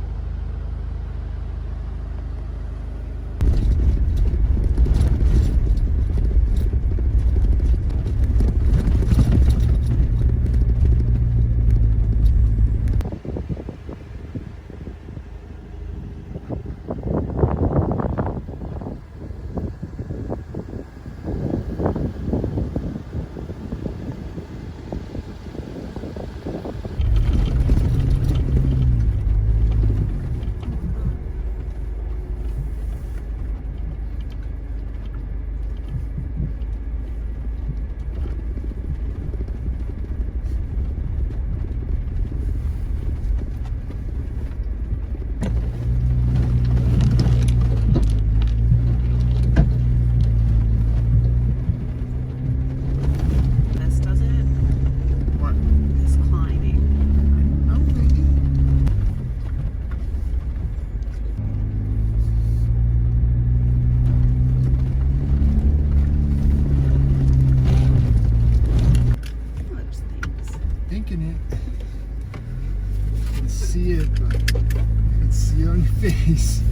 Face.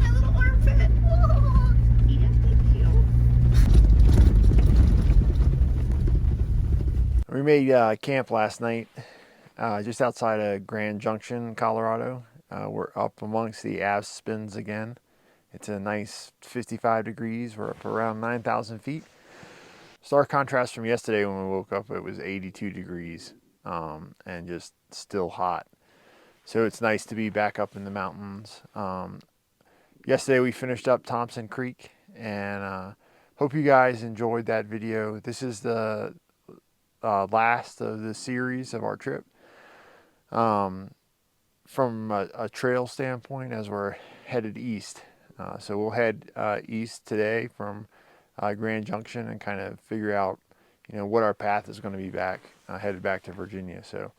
My little armpit. Whoa. Yeah, thank you. We made camp last night just outside of Grand Junction, Colorado. We're up amongst the Aspens again. It's a nice 55 degrees. We're up around 9,000 feet. Stark contrast from yesterday when we woke up. It was 82 degrees and just still hot. So it's nice to be back up in the mountains. Yesterday we finished up Thompson Creek, and hope you guys enjoyed that video. This is the last of the series of our trip. From a trail standpoint, as we're headed east. So we'll head east today from Grand Junction and kind of figure out, what our path is going to be back, headed back to Virginia. So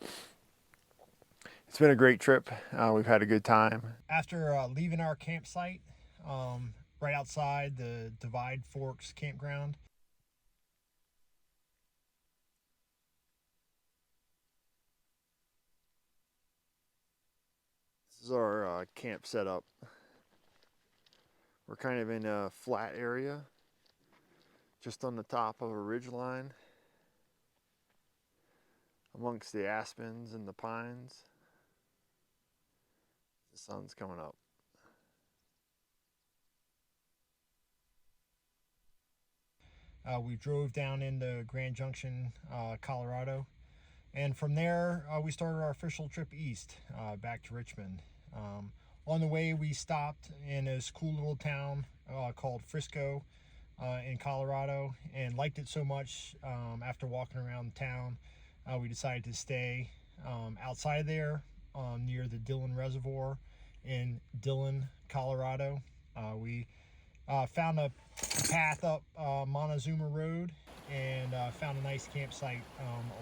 it's been a great trip. We've had a good time. After leaving our campsite, right outside the Divide Forks campground, this is our camp setup. We're kind of in a flat area, just on the top of a ridge line, amongst the aspens and the pines. The sun's coming up. We drove down into Grand Junction, Colorado, and from there we started our official trip east, back to Richmond. On the way we stopped in this cool little town called Frisco in Colorado, and liked it so much after walking around town, we decided to stay outside of there near the Dillon Reservoir in Dillon, Colorado. We found a path up Montezuma Road and found a nice campsite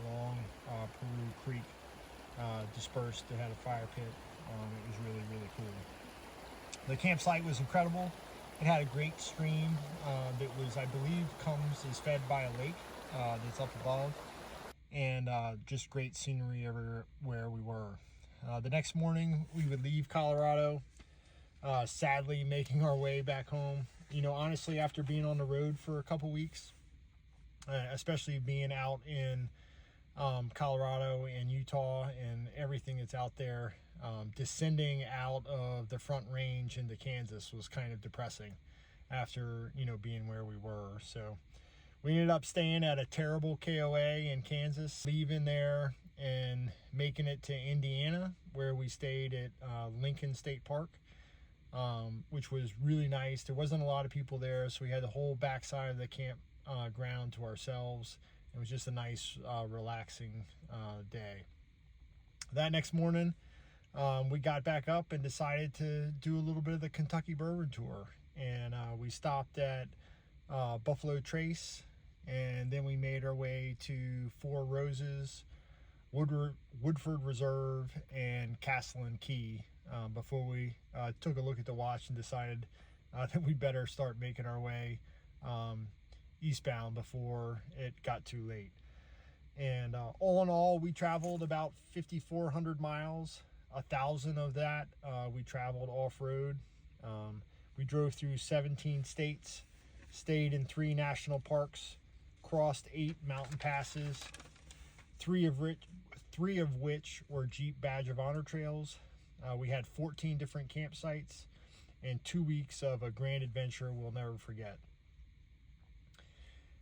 along Peru Creek, dispersed. It had a fire pit. It was really, really cool. The campsite was incredible. It had a great stream that was, I believe, is fed by a lake that's up above, and just great scenery everywhere we were. The next morning we would leave Colorado, sadly making our way back home. Honestly, after being on the road for a couple weeks, especially being out in Colorado and Utah and everything that's out there, descending out of the Front Range into Kansas was kind of depressing after being where we were. So we ended up staying at a terrible KOA in Kansas, leaving there and making it to Indiana, where we stayed at Lincoln State Park. which was really nice. There wasn't a lot of people there, so we had the whole backside of the camp ground to ourselves. It was just a nice, relaxing day. That next morning, we got back up and decided to do a little bit of the Kentucky Bourbon Tour. And we stopped at Buffalo Trace, and then we made our way to Four Roses, Woodford Reserve, and Castle and Key before we took a look at the watch and decided that we better start making our way eastbound before it got too late. And all in all, we traveled about 5,400 miles. 1,000 of that we traveled off-road. We drove through 17 states, stayed in 3 national parks, crossed 8 mountain passes, 3 of which were Jeep Badge of Honor trails. We had 14 different campsites and 2 weeks of a grand adventure we'll never forget.